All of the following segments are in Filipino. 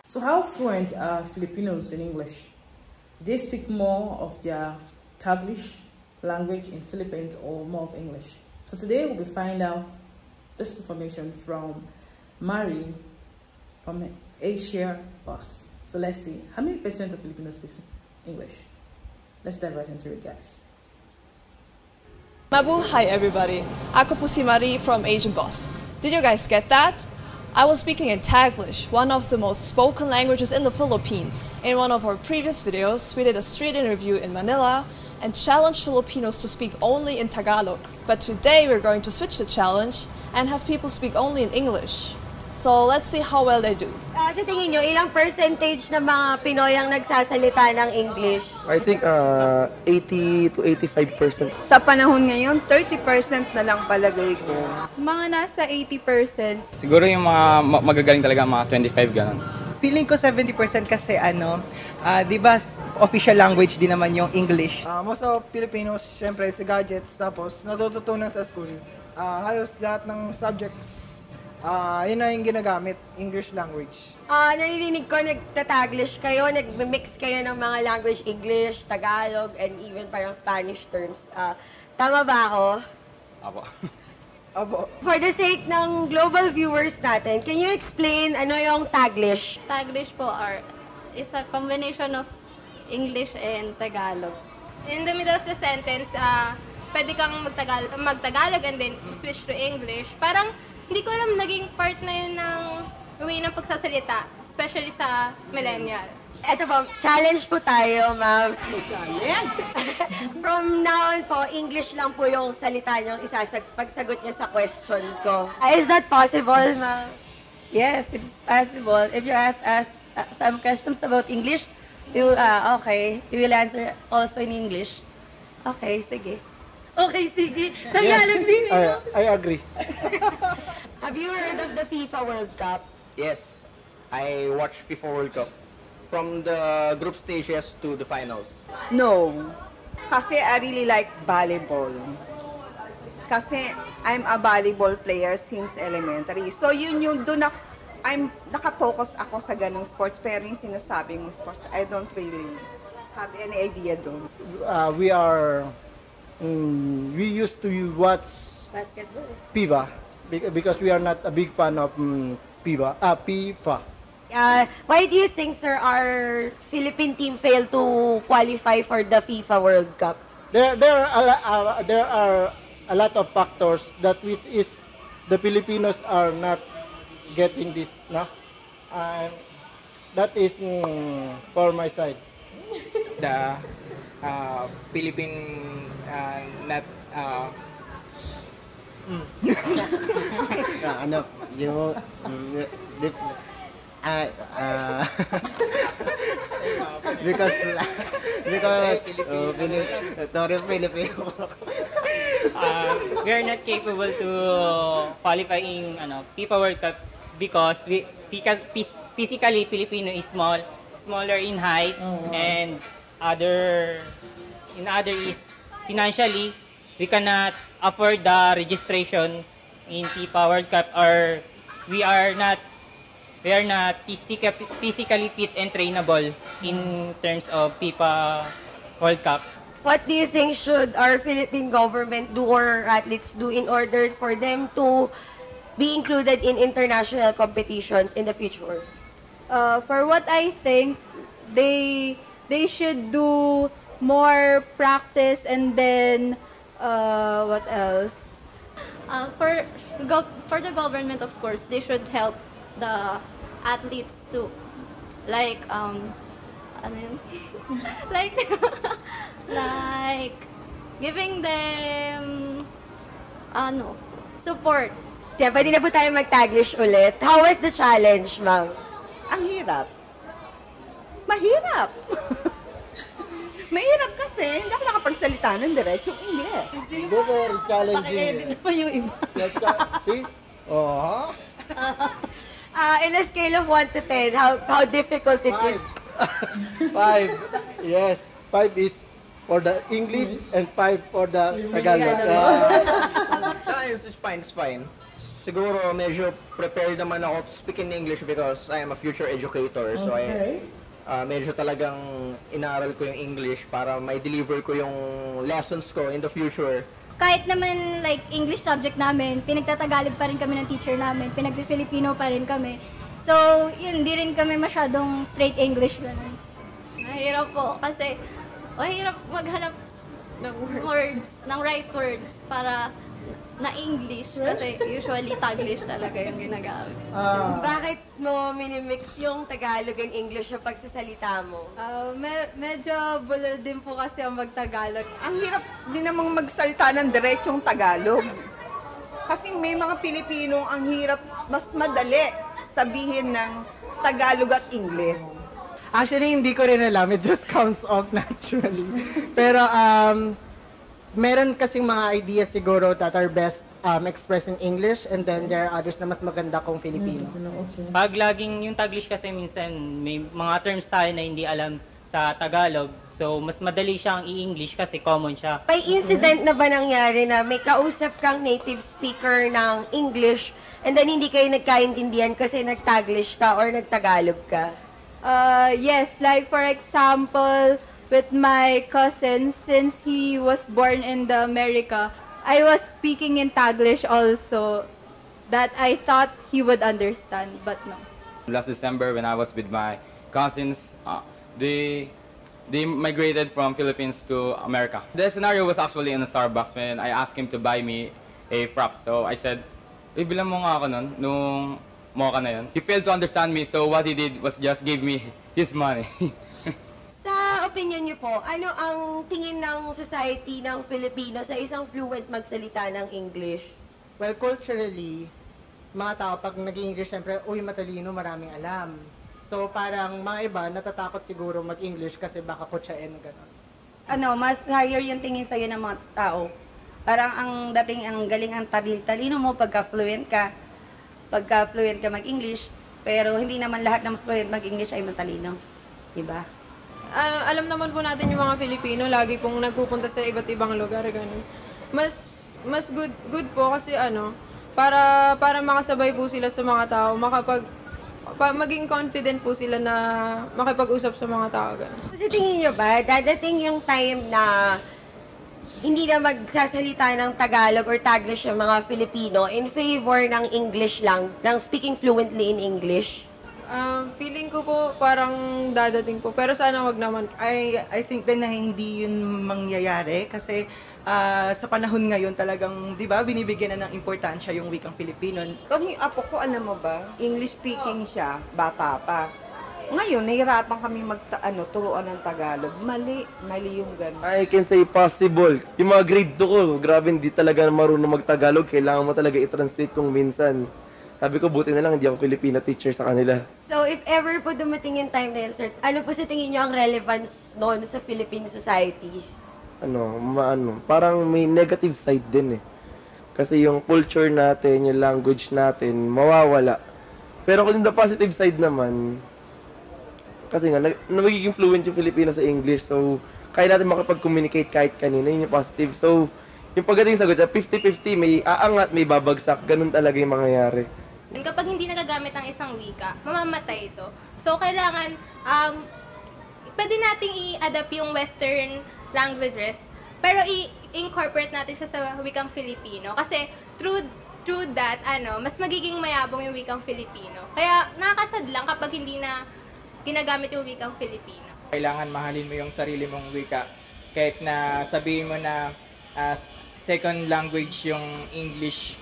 So how fluent are Filipinos in English? Do they speak more of their Taglish language in Philippines or more of English? So today we'll be finding out this information from Mari from Asia Bus. So let's see, how many percent of Filipinos speak English? Let's dive right into it, guys. Mabuhay everybody! Ako po si Marie from Asian Boss. Did you guys get that? I was speaking in Taglish, one of the most spoken languages in the Philippines. In one of our previous videos, we did a street interview in Manila and challenged Filipinos to speak only in Tagalog. But today we're going to switch the challenge and have people speak only in English. So let's see how well they do. Sa tingin nyo, ilang percentage ng mga Pinoy ang nagsasalita ng English? I think 80 to 85%. Sa panahon ngayon, 30% na lang palagay ko. Mga nasa 80%. Siguro yung mga magagaling talaga, mga 25 ganun. Feeling ko 70% kasi di ba official language din naman yung English. Most of Filipinos, syempre, sa gadgets, tapos natututunan sa school. Halos lahat ng subjects, yun na yung ginagamit, English language. Naririnig ko nagtataglish kayo, nag-mix kayo ng mga language, English, Tagalog, and even parang Spanish terms. Tama ba ako? Apo. Apo. For the sake ng global viewers natin, can you explain ano yung Taglish? Taglish po is a combination of English and Tagalog. In the middle of the sentence, pwede kang mag-Tagalog and then switch to English. Parang hindi ko alam, naging part na yun ng way ng pagsasalita, especially sa millennials. Eto po, challenge po tayo, ma'am. From now on po, English lang po yung salita nyo, pagsagot nyo sa question ko. Is that possible, ma'am? Yes, it's possible. If you ask us some questions about English, okay, we will answer also in English. Okay, sige. Okay, sige. Tagalog din. I agree. Have you heard of the FIFA World Cup? Yes, I watched FIFA World Cup. From the group stages to the finals. No. Kasi I really like volleyball. Kasi I'm a volleyball player since elementary. So yun yung naka-focus ako sa ganung sports. Pero yung sinasabi mo sports, I don't really have any idea doon. We used to watch Basketball. FIFA because we are not a big fan of FIFA. Why do you think, sir, our Philippine team failed to qualify for the FIFA World Cup? There are a lot of factors that which is the Filipinos are not getting this, no? That is for my side. The Philippine because we are not capable to qualify in FIFA World Cup because physically Filipino is smaller in height, and other is financially we cannot afford the registration in FIFA World Cup, or we are not physically fit and trainable in terms of FIFA World Cup. What do you think should our Philippine government do or athletes do in order for them to be included in international competitions in the future? For what I think, they should do more practice, and then what else? For the government, of course, they should help the athletes to, like like giving them support. Yeah, pwede na po tayo mag-Taglish ulit. How was the challenge, ma'am? Ang hirap. Mahirap. Mahirap kasi hindi ako nakapagsalita ng diretsong English. Very challenging. Pa yung iba. See? In a scale of 1 to 10, how difficult it is? 5. Yes. 5 is for the English and 5 for the Tagalog. it's fine, it's fine. Siguro medyo prepared naman ako to speak in English because I am a future educator. So medyo talagang inaral ko yung English para may deliver ko yung lessons ko in the future. Kahit naman like English subject namin, pinagtatagalog pa rin kami ng teacher namin, pinagpi-Filipino pa rin kami. So, yun, hindi rin kami masyadong straight English ganun. Mahirap po kasi mahirap maghanap ng words, ng right words para na English kasi usually Taglish talaga yung ginagamit. Bakit mo minimix yung Tagalog and English sa pagsasalita mo? Medyo bulol din po kasi ang mag-Tagalog. Ang hirap din namang magsalita ng diretsong Tagalog. Kasi may mga Pilipinong ang hirap, mas madali sabihin ng Tagalog at English. Actually, hindi ko rin alam. It just comes off naturally. Pero, meron kasing mga ideas siguro that are best expressed in English and then there are others na mas maganda kung Filipino. Pag laging yung Taglish kasi minsan may mga terms tayo na hindi alam sa Tagalog. So, mas madali siyang i-English kasi common siya. May incident na ba nangyari na may kausap kang native speaker ng English and then hindi kayo nagkaintindihan kasi nag-Taglish ka or nag-Tagalog ka? Yes, like for example, with my cousin, since he was born in the America, I was speaking in Taglish also that I thought he would understand, but no. Last December when I was with my cousins, they migrated from Philippines to America. The scenario was actually in a Starbucks when I asked him to buy me a frap. So I said, bilang mo nga ako nun, nung mocha na yun. He failed to understand me, so what he did was just give me his money. Sa opinion niyo po, ano ang tingin ng society ng Filipino sa isang fluent magsalita ng English? Well, culturally, mga tao pag nag-English, syempre, uy, matalino, maraming alam. So, parang mga iba, natatakot siguro mag-English kasi baka kutsain, gano'n. Mas higher yung tingin sa'yo ng mga tao. Parang ang dating, ang galing ang talino mo pagka-fluent ka mag-English, pero hindi naman lahat ng fluent mag-English ay matalino. Diba? Alam naman po natin yung mga Filipino, lagi pong nagpupunta sa iba't ibang lugar, ganun. Mas good po kasi para makasabay po sila sa mga tao, maging confident po sila na makipag-usap sa mga tao, ganun. Kasi tingin nyo ba, dadating yung time na hindi na magsasalita ng Tagalog or Taglish yung mga Filipino in favor ng English lang, ng speaking fluently in English? Feeling ko po parang dadating po, pero sana wag naman. I think din na hindi yun mangyayari kasi sa panahon ngayon talagang, di ba, binibigyan na ng importansya yung wikang Filipino. Kung yung apo ko, alam mo ba, English speaking siya, bata pa. Ngayon, nahirapan kami turuan ng Tagalog. Mali yung gano'n. I can say possible. Yung mga grade 2 ko, grabe hindi talaga marunong mag-Tagalog. Kailangan mo talaga i-translate kung minsan. Sabi ko, buti na lang hindi ako Filipino teacher sa kanila. So, if ever po dumating yung time na yun, sir, ano po sa tingin nyo ang relevance noon sa Philippine society? Parang may negative side din eh. Kasi yung culture natin, yung language natin, mawawala. Pero kung the positive side naman, kasi nga, magiging fluent yung Filipino sa English. So, kaya natin makapag-communicate kahit kanina, yun yung positive. So, yung pagdating sagot, 50-50, may aangat, may babagsak. Ganun talaga yung mangyayari. And kapag hindi nagagamit ang isang wika, mamamatay ito. So, kailangan, pwede nating i-adapt yung Western languages, pero i-incorporate natin siya sa wikang Filipino. Kasi, through that, mas magiging mayabong yung wikang Filipino. Kaya, nakakasad lang kapag hindi na ginagamit yung wikang Filipino. Kailangan mahalin mo yung sarili mong wika. Kahit na sabihin mo na second language yung English,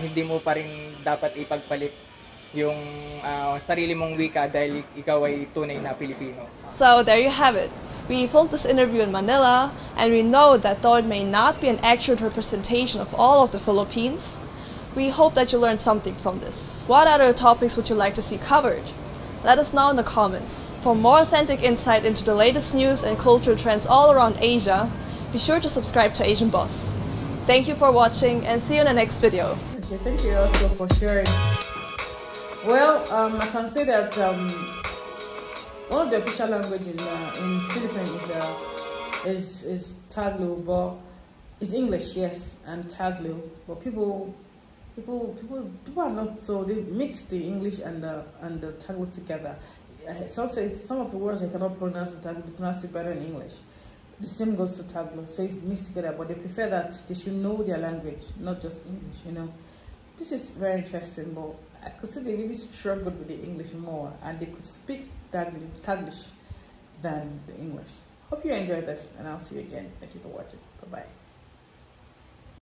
hindi mo pa rin dapat ipagpalit yung sarili mong wika dahil ikaw ay tunay na Pilipino. So there you have it. We filmed this interview in Manila, and we know that though it may not be an accurate representation of all of the Philippines, we hope that you learned something from this. What other topics would you like to see covered? Let us know in the comments. For more authentic insight into the latest news and cultural trends all around Asia, be sure to subscribe to Asian Boss. Thank you for watching and see you in the next video. Okay, thank you also for sharing. Well, I can say that one of the official languages in Philippines is Tagalog, but It's English, yes, and Tagalog, but people are not, so they mix the English and the Tagalog together. It's also some of the words I cannot pronounce in Tagalog, pronounce it better in English. The same goes to Tagalog, so it's mixed together, but they prefer that they should know their language, not just English, you know. This is very interesting, but I could see they really struggled with the English more, and they could speak Taglish than the English. Hope you enjoyed this, and I'll see you again. Thank you for watching. Bye-bye.